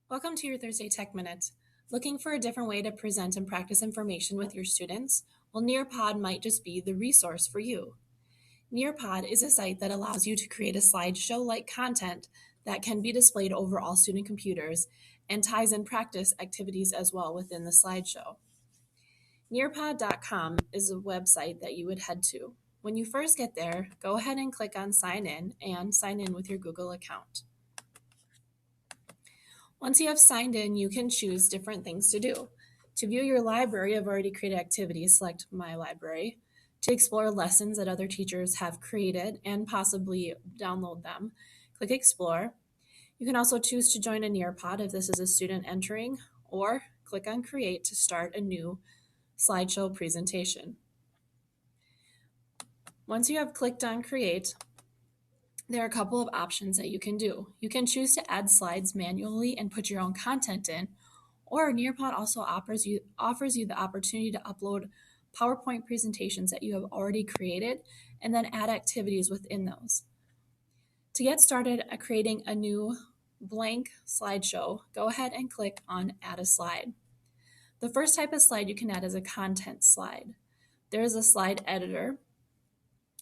Welcome to your Thursday Tech Minute. Looking for a different way to present and practice information with your students? Well, Nearpod might just be the resource for you. Nearpod is a site that allows you to create a slideshow-like content that can be displayed over all student computers and ties in practice activities as well within the slideshow. Nearpod.com is a website that you would head to. When you first get there, go ahead and click on Sign In and sign in with your Google account. Once you have signed in, you can choose different things to do. To view your library of already created activities, select My Library. To explore lessons that other teachers have created and possibly download them, click Explore. You can also choose to join a Nearpod if this is a student entering, or click on Create to start a new slideshow presentation. Once you have clicked on Create, there are a couple of options that you can do. You can choose to add slides manually and put your own content in, or Nearpod also offers you the opportunity to upload PowerPoint presentations that you have already created and then add activities within those. To get started at creating a new blank slideshow, go ahead and click on Add a Slide. The first type of slide you can add is a content slide. There is a slide editor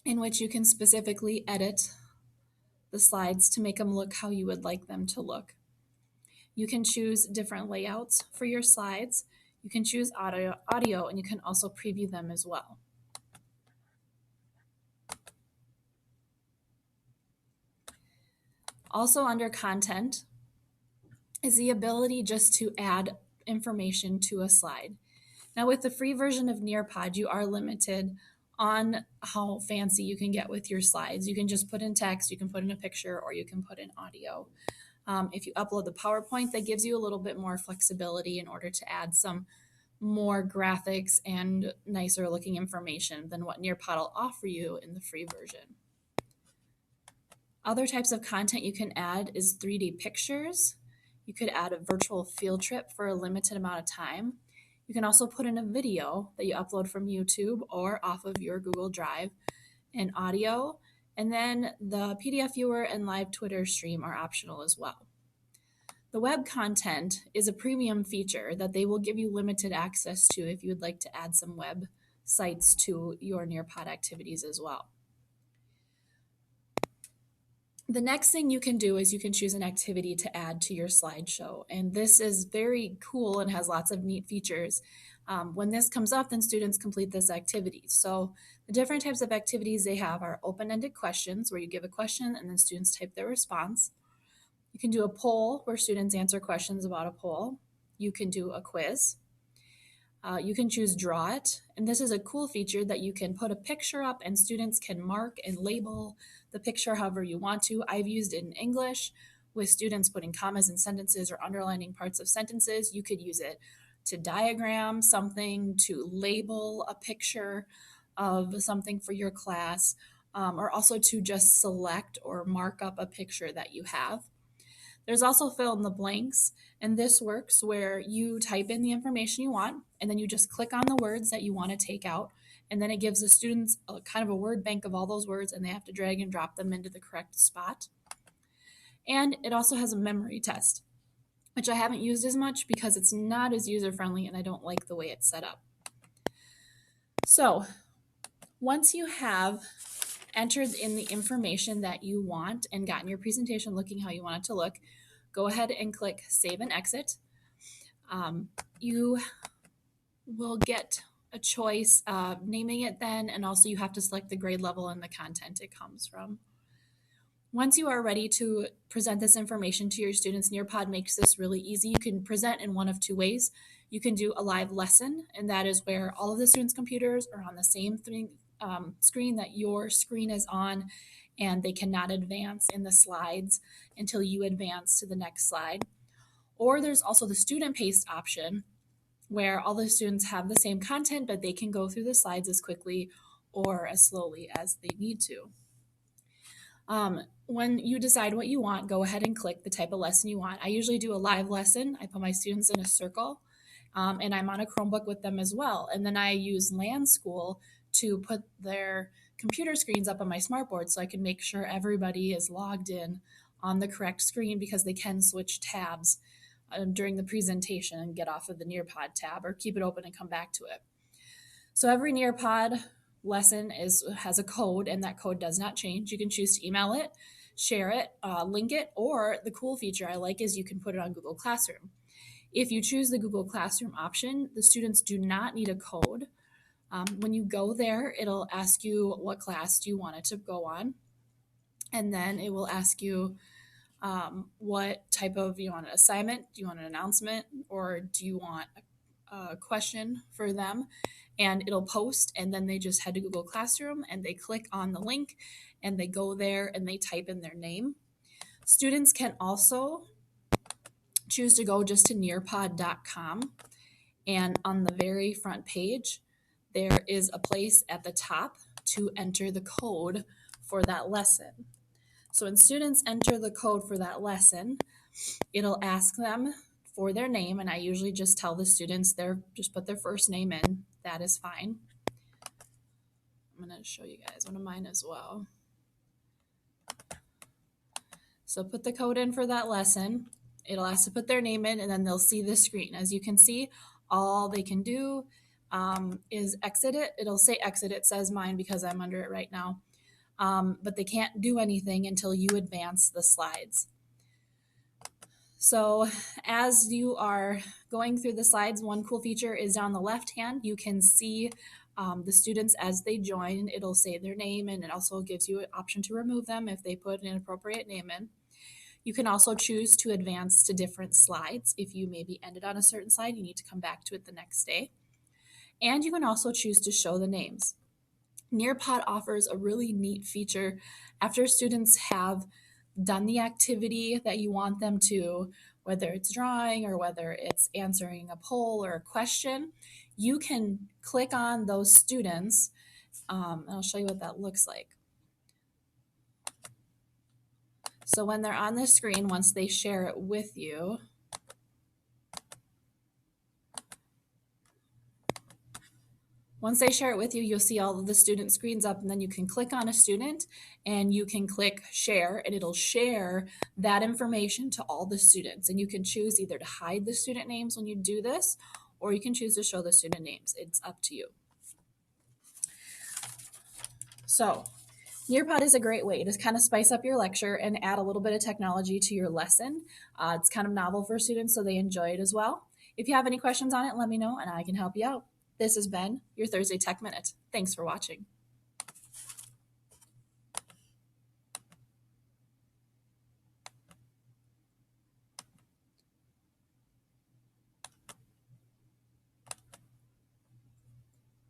in which you can specifically edit the slides to make them look how you would like them to look. You can choose different layouts for your slides. You can choose audio, and you can also preview them as well. Also under content is the ability just to add information to a slide. Now with the free version of Nearpod, you are limited on how fancy you can get with your slides. You can just put in text, you can put in a picture, or you can put in audio. If you upload the PowerPoint, that gives you a little bit more flexibility in order to add some more graphics and nicer looking information than what Nearpod will offer you in the free version. Other types of content you can add is 3D pictures. You could add a virtual field trip for a limited amount of time. You can also put in a video that you upload from YouTube or off of your Google Drive, and audio, and then the PDF viewer and live Twitter stream are optional as well. The web content is a premium feature that they will give you limited access to if you would like to add some web sites to your Nearpod activities as well. The next thing you can do is you can choose an activity to add to your slideshow, and this is very cool and has lots of neat features. When this comes up, then students complete this activity. So the different types of activities they have are open-ended questions, where you give a question and then students type their response. You can do a poll where students answer questions about a poll. You can do a quiz. You can choose Draw It, and this is a cool feature that you can put a picture up and students can mark and label the picture however you want to. I've used it in English with students putting commas in sentences or underlining parts of sentences. You could use it to diagram something, to label a picture of something for your class, or also to just select or mark up a picture that you have. There's also fill in the blanks, and this works where you type in the information you want, and then you just click on the words that you want to take out, and then it gives the students a kind of a word bank of all those words, and they have to drag and drop them into the correct spot. And it also has a memory test, which I haven't used as much because it's not as user-friendly and I don't like the way it's set up. So once you have entered in the information that you want and gotten your presentation looking how you want it to look, go ahead and click Save and Exit. You will get a choice of naming it then, and also you have to select the grade level and the content it comes from. Once you are ready to present this information to your students, Nearpod makes this really easy. You can present in one of two ways. You can do a live lesson, and that is where all of the students' computers are on the same screen that your screen is on, and they cannot advance in the slides until you advance to the next slide. Or there's also the student-paced option, where all the students have the same content, but they can go through the slides as quickly or as slowly as they need to. When you decide what you want, go ahead and click the type of lesson you want. I usually do a live lesson. I put my students in a circle, and I'm on a Chromebook with them as well. And then I use Land School to put their computer screens up on my smartboard so I can make sure everybody is logged in on the correct screen, because they can switch tabs during the presentation and get off of the Nearpod tab, or keep it open and come back to it. So every Nearpod lesson has a code, and that code does not change. You can choose to email it, share it, link it, or the cool feature I like is you can put it on Google Classroom. If you choose the Google Classroom option, the students do not need a code. When you go there, it'll ask you what class do you want it to go on, and then it will ask you what type of, you want an assignment, do you want an announcement, or do you want a question for them, and it'll post, and then they just head to Google Classroom and they click on the link and they go there and they type in their name. Students can also choose to go just to nearpod.com, and on the very front page there is a place at the top to enter the code for that lesson. So when students enter the code for that lesson, it'll ask them for their name, and I usually just tell the students just put their first name in. That is fine. I'm going to show you guys one of mine as well. So put the code in for that lesson. It'll ask to put their name in, and then they'll see the screen. As you can see, all they can do is exit it. It'll say exit. It says mine because I'm under it right now. But they can't do anything until you advance the slides. So as you are going through the slides, one cool feature is down the left hand. You can see the students as they join. It'll say their name, and it also gives you an option to remove them if they put an inappropriate name in. You can also choose to advance to different slides. If you maybe ended on a certain slide, you need to come back to it the next day. And you can also choose to show the names. Nearpod offers a really neat feature. After students have done the activity that you want them to, whether it's drawing or whether it's answering a poll or a question, you can click on those students, and I'll show you what that looks like. So when they're on the screen, once they share it with you, you'll see all of the student screens up, and then you can click on a student and you can click share, and it'll share that information to all the students. And you can choose either to hide the student names when you do this, or you can choose to show the student names. It's up to you. So Nearpod is a great way to kind of spice up your lecture and add a little bit of technology to your lesson. It's kind of novel for students, so they enjoy it as well. If you have any questions on it, let me know and I can help you out. This has been your Thursday Tech Minute. Thanks for watching.